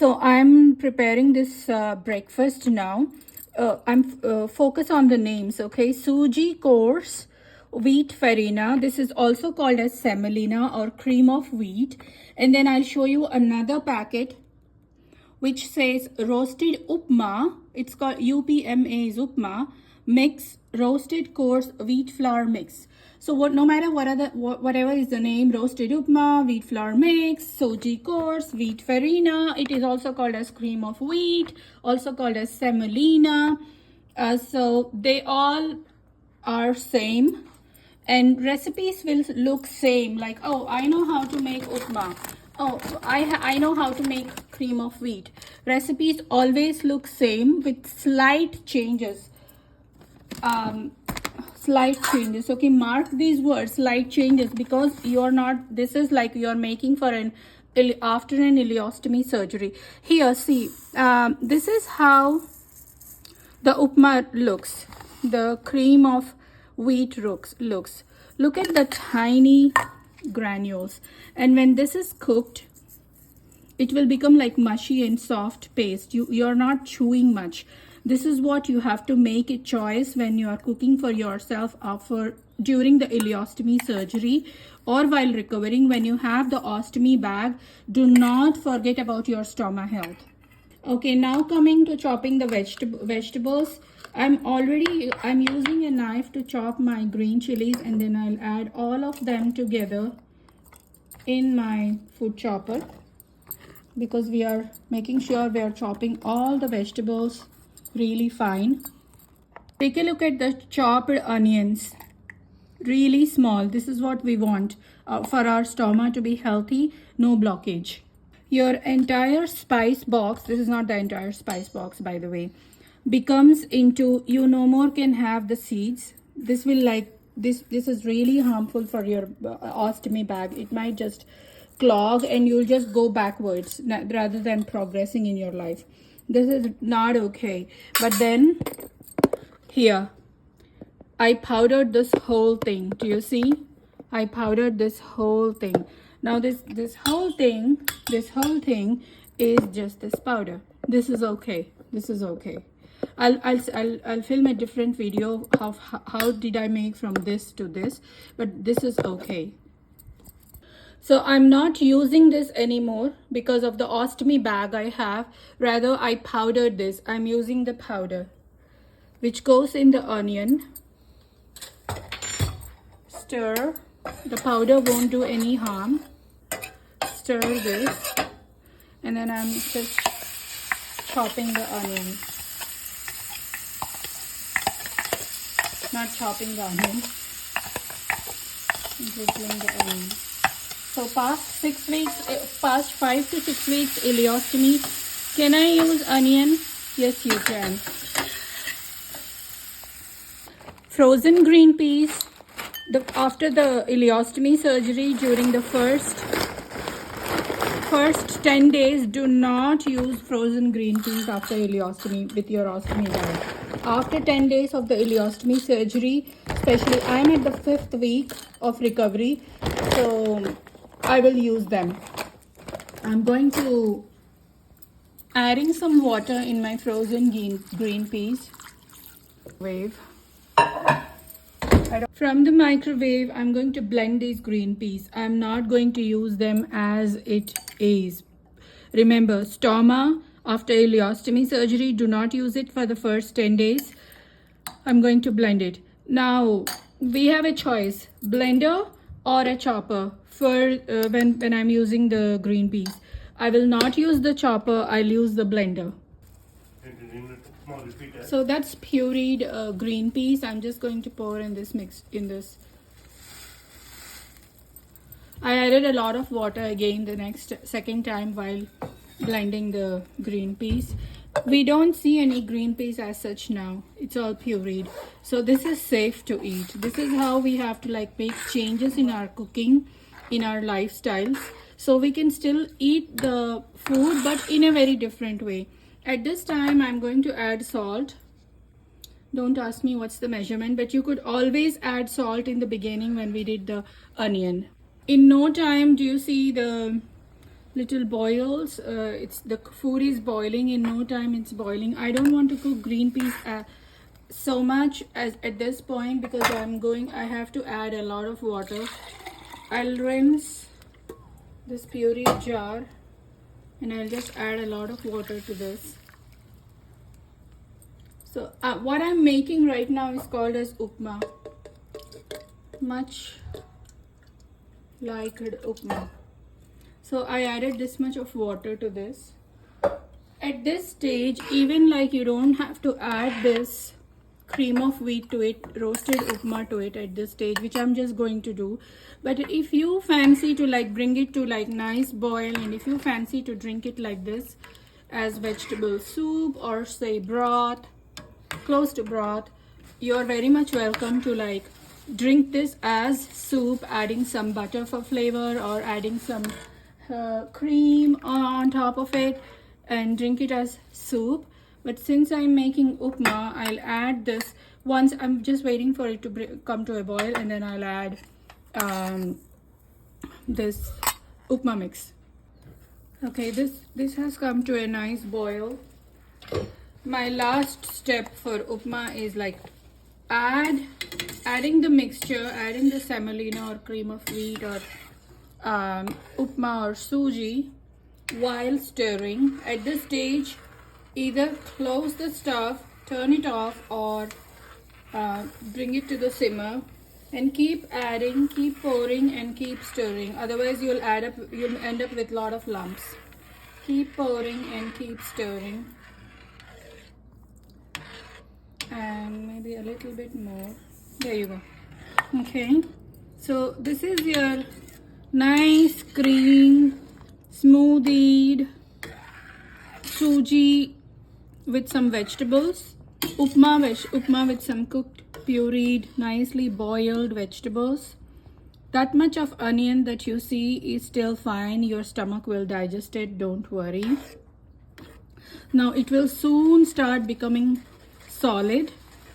So I'm preparing this breakfast now. I'm focus on the names, okay? Suji coarse wheat farina. This is also called as semolina or cream of wheat. And then I'll show you another packet which says roasted upma. It's called UPMA is upma mix, roasted coarse wheat flour mix. So no matter whatever is the name, roasted upma, wheat flour mix, soji coarse, wheat farina. It is also called as cream of wheat, also called as semolina. So they all are same, and recipes will look same, like, oh, I know how to make upma. Oh, I know how to make cream of wheat. Recipes always look same with slight changes. Okay, mark these words, slight changes, because you're not, this is like you're making for an after an ileostomy surgery. Here, see, this is how the upma looks, the cream of wheat looks. Look at the tiny granules, and when this is cooked, it will become like mushy and soft paste. You're not chewing much. This is what you have to make a choice when you are cooking for yourself during the ileostomy surgery or while recovering. When you have the ostomy bag, do not forget about your stoma health. Okay, now coming to chopping the vegetables. I'm using a knife to chop my green chilies, and then I'll add all of them together in my food chopper, because we are making sure we are chopping all the vegetables really fine. Take a look at the chopped onions, really small. This is what we want for our stoma to be healthy, no blockage. Your entire spice box, this is not the entire spice box, by the way, becomes into, you no more can have the seeds. This will like, this is really harmful for your ostomy bag. It might just clog and you'll just go backwards rather than progressing in your life. This is not okay. But then here, I powdered this whole thing. Do you see? I powdered this whole thing. Now this whole thing is just this powder. This is okay. This is okay. I'll film a different video of how did I make from this to this, but this is okay. So I'm not using this anymore because of the ostomy bag I have. Rather, I powdered this. I'm using the powder, which goes in the onion. Stir. The powder won't do any harm. Stir this, and then I'm just chopping the onion. Not chopping the onion, drizzling the onion. So past 6 weeks, past 5 to 6 weeks ileostomy, can I use onion? Yes, you can. Frozen green peas. After the ileostomy surgery, during the first 10 days, do not use frozen green peas after ileostomy with your ostomy bag. After 10 days of the ileostomy surgery, especially I'm at the 5th week of recovery, so I will use them. I'm going to adding some water in my frozen green peas. From the microwave, I'm going to blend these green peas. I'm not going to use them as it is. Remember, stoma after ileostomy surgery, do not use it for the first 10 days. I'm going to blend it. Now, we have a choice, blender or a chopper for when I'm using the green peas. I will not use the chopper, I'll use the blender. So that's pureed green peas. I'm just going to pour in this mix, in this. I added a lot of water again the second time while blending the green peas. We don't see any green peas as such now. It's all pureed. So this is safe to eat. This is how we have to like make changes in our cooking, in our lifestyles, so we can still eat the food but in a very different way. At this time, I'm going to add salt. Don't ask me what's the measurement, but you could always add salt in the beginning when we did the onion. In no time, do you see the little boils. It's the food is boiling. In no time it's boiling. I don't want to cook green peas so much as at this point, because I have to add a lot of water. I'll rinse this puree jar and I'll just add a lot of water to this. So what I'm making right now is called as Upma, much like Upma. So I added this much of water to this. At this stage, even like you don't have to add this cream of wheat to it, roasted Upma to it at this stage, which I'm just going to do. But if you fancy to like bring it to like nice boil, and if you fancy to drink it like this as vegetable soup or say broth, close to broth, you're very much welcome to like drink this as soup, adding some butter for flavor or adding some cream on top of it and drink it as soup. But since I'm making Upma, I'll add this once. I'm just waiting for it to come to a boil, and then I'll add this Upma mix. Okay, this has come to a nice boil. My last step for Upma is like adding the mixture, adding the semolina or cream of wheat or Upma or suji while stirring. At this stage, either close the stove, turn it off, or bring it to the simmer and keep adding, keep pouring and keep stirring. Otherwise you'll end up with a lot of lumps. Keep pouring and keep stirring. And maybe a little bit more. There you go. Okay, so this is your nice cream smoothied suji with some vegetables, upma with some cooked pureed nicely boiled vegetables. That much of onion that you see is still fine. Your stomach will digest it, don't worry. Now it will soon start becoming solid,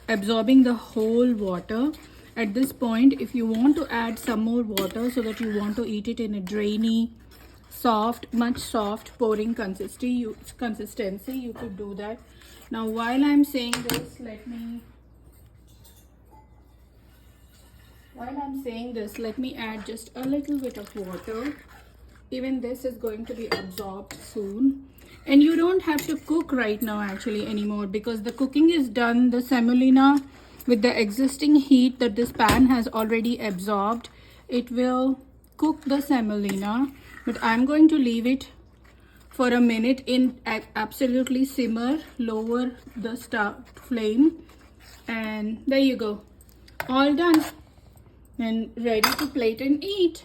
absorbing the whole water. At this point, if you want to add some more water so that you want to eat it in a drainy, soft, much soft pouring consistency, you could do that. Now while I'm saying this, let me add just a little bit of water. Even this is going to be absorbed soon. And you don't have to cook right now actually anymore, because the cooking is done. The semolina, with the existing heat that this pan has already absorbed, it will cook the semolina. But I'm going to leave it for a minute in absolutely simmer, lower the flame, and there you go, all done and ready to plate and eat.